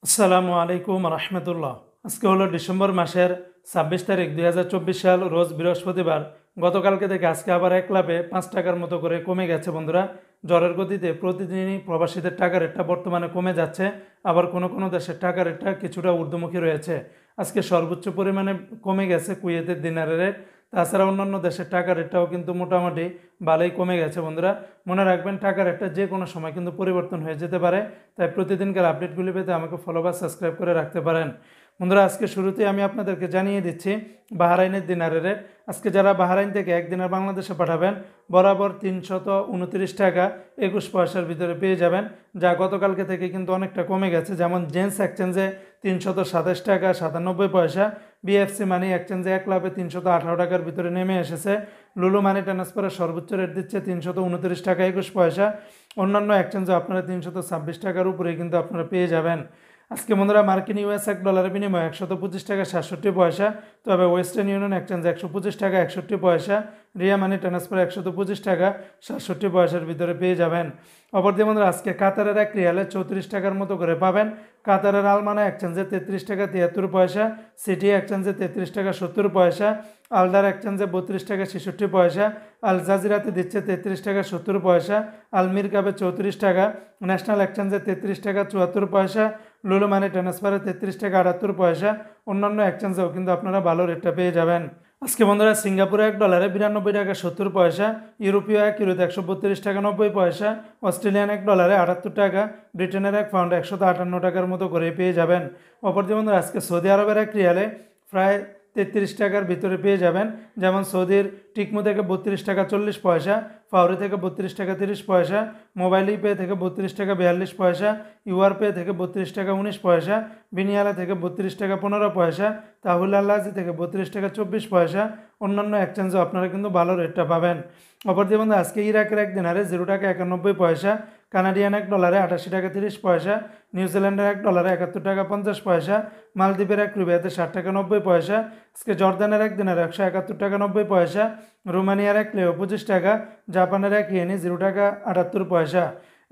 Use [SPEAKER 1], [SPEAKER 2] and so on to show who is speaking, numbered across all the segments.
[SPEAKER 1] আসসালামু আলাইকুম রহমতুল্লাহ। আজকে হলো ডিসেম্বর মাসের 26 তারিখ 2024 সাল, রোজ বৃহস্পতিবার। গতকালকে থেকে আজকে আবার এক লাফে 5 টাকার মতো করে কমে গেছে বন্ধুরা। জ্বরের গতিতে প্রতিদিনই প্রবাসীদের টাকা রেটটা বর্তমানে কমে যাচ্ছে, আবার কোনো কোনো দেশের টাকা রেটটা কিছুটা ঊর্ধ্বমুখী রয়েছে। আজকে সর্বোচ্চ পরিমাণে কমে গেছে কুয়েতের দিনারের রেট। তাছাড়া অন্যান্য দেশের টাকা রেটটাও কিন্তু মোটামুটি ভালোই কমে গেছে বন্ধুরা। মনে রাখবেন, টাকা রেটটা যে কোনো সময় কিন্তু পরিবর্তন হয়ে যেতে পারে, তাই প্রতিদিনকার আপডেটগুলি পেতে আমাকে ফলো বা সাবস্ক্রাইব করে রাখতে পারেন। বন্ধুরা, আজকে শুরুতেই আমি আপনাদেরকে জানিয়ে দিচ্ছি বাহরাইনের দিনারের রেট। আজকে যারা বাহরাইন থেকে এক দিনার বাংলাদেশে পাঠাবেন, বরাবর 329 টাকা 21 পয়সার ভিতরে পেয়ে যাবেন, যা গতকালকে থেকে কিন্তু অনেকটা কমে গেছে। যেমন জেন্স এক্সচেঞ্জে 327 টাকা 97 পয়সা, বিএফসি মানি এক্সচেঞ্জে এক লাভে 318 টাকার ভিতরে নেমে এসেছে। লুলু মানি ট্রান্সফারের সর্বোচ্চ রেট দিচ্ছে 329 টাকা 21 পয়সা। অন্যান্য এক্সচেঞ্জে আপনারা 326 টাকার উপরেই কিন্তু আপনারা পেয়ে যাবেন। আজকে বন্ধুরা মার্কিন ইউএস এক ডলারের বিনিময়ে 125 টাকা 67 পয়সা, তবে ওয়েস্টার্ন ইউনিয়ন এক্সচেঞ্জ 125 টাকা 61 পয়সা, রিয়া মানি ট্রান্সফার 125 টাকা 67 পয়সার ভিতরে পেয়ে যাবেন। অপরদিকে বন্ধুরা, আজকে কাতারের এক রিয়ালে 34 টাকার মতো করে পাবেন। কাতারের আলমানা এক্সচেঞ্জে 33 টাকা 73 পয়সা, সিটি এক্সচেঞ্জে 33 টাকা 70 পয়সা, আলদার এক্সচেঞ্জে 32 টাকা 66 পয়সা, আল জাজিরাতে দিচ্ছে 33 টাকা 70 পয়সা, আলমির কাবে 34 টাকা, ন্যাশনাল এক্সচেঞ্জে 33 টাকা 74 পয়সা, লুলু মানি ট্রান্সফারে 33 টাকা 78 পয়সা। অন্যান্য এক্সচেঞ্জেও কিন্তু আপনারা ভালো রেটটা পেয়ে যাবেন। আজকে বন্ধুরা সিঙ্গাপুরে এক ডলারে 92 টাকা 70 পয়সা, ইউরোপীয় এক ইউরোতে 132 টাকা 90 পয়সা, অস্ট্রেলিয়ান এক ডলারে 78 টাকা, ব্রিটেনের এক পাউন্ড 158 টাকার মতো করে পেয়ে যাবেন। অপরদিকে বন্ধুরা, আজকে সৌদি আরবের এক রিয়ালে প্রায় 33 টাকার ভিতরে পেয়ে যাবেন। যেমন সৌদির টিকমো থেকে 32 টাকা 40 পয়সা, ফাউরি থেকে 32 টাকা 30 পয়সা, মোবাইল পে থেকে 32 টাকা 42 পয়সা, ইউআর পে থেকে 32 টাকা 19 পয়সা, বিনিয়ালা থেকে 32 টাকা 15 পয়সা, তাহুল আল্লাজি থেকে 32 টাকা 24 পয়সা। অন্যান্য এক্সচেঞ্জেও আপনারা কিন্তু ভালো রেটটা পাবেন। অপরদিকে বন্ধু, আজকে ইরাকের এক দিনারে 0 টাকা 91 পয়সা, কানাডিয়ান এক ডলারে 88 টাকা 30 পয়সা, নিউজিল্যান্ডের এক ডলারে 71 টাকা 50 পয়সা, মালদ্বীপের এক রুপিয়াতে 60 টাকা 90 পয়সা, আজকে জর্দানের এক দিনারে 171 টাকা 90 পয়সা, রোমানিয়ার এক লেও 25 টাকা, জাপানের এক ইয়েনি 0 টাকা 78 পয়সা।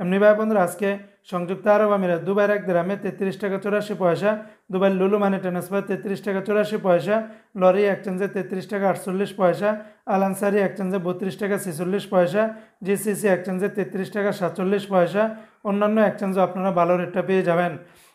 [SPEAKER 1] এমনি ভাই বন্ধুরা, আজকে সংযুক্ত আরব আমিরাত দুবাইয়ের এক দিরহামে 33 টাকা 84 পয়সা, দুবাই লুলু মানি ট্রান্সফার 33 টাকা 84 পয়সা, লরি এক্সচেঞ্জে 33 টাকা 48 পয়সা, আল আনসারি এক্সচেঞ্জে 32 টাকা 46 পয়সা, জিসিসি এক্সচেঞ্জে 33 টাকা 47 পয়সা। অন্যান্য এক্সচেঞ্জও আপনারা ভালো রেটটা পেয়ে যাবেন।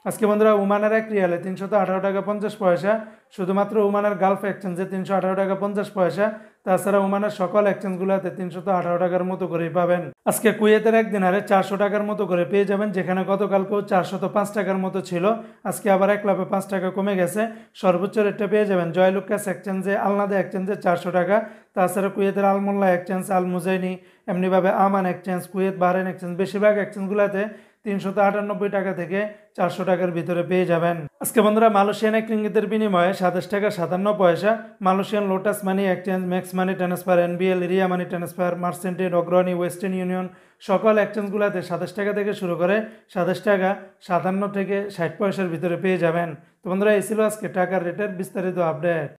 [SPEAKER 1] আজকে বন্ধুরা ওমানের এক রিয়ালে 318 টাকা 50 পয়সা, শুধুমাত্র ওমানের গালফ এক্সচেঞ্জে 318 টাকা 50 পয়সা। তাছাড়া ওমানের সকল এক্সচেঞ্জগুলোতে 318 টাকার মতো করেই পাবেন। আজকে কুয়েতের এক দিনারে 400 টাকার মতো করে পেয়ে যাবেন, যেখানে গতকালকেও 405 টাকার মতো ছিল। আজকে আবার এক লাফে 5 টাকা কমে গেছে। সর্বোচ্চ রেটটা পেয়ে যাবেন জয়লুকাস এক্সচেঞ্জে, আলনাদা এক্সচেঞ্জে 400 টাকা। তাছাড়া কুয়েতের আলমোল্লা এক্সচেঞ্জ, আল মুজাইনি, এমনিভাবে আমান এক্সচেঞ্জ, কুয়েত বাহরাইন এক্সচেঞ্জ, বেশিরভাগ এক্সচেঞ্জগুলোতে 398 টাকা থেকে 400 টাকার ভিতরে পেয়ে যাবেন। আজকে বন্ধুরা মালয়েশিয়ান এক রিঙ্গিতের বিনিময়ে 27 টাকা 57 পয়সা, Malaysian Lotus Money Exchange, Max Money Transfer, NBL, Ria Money Transfer, Merchantrade, Agrani, Western union সকল এক্সচেঞ্জগুলোতে 27 টাকা থেকে শুরু করে 27 টাকা 57 থেকে 60 পয়সার ভিতরে পেয়ে যাবেন। তো বন্ধুরা, এই ছিল আজকে টাকার রেটের বিস্তারিত আপডেট।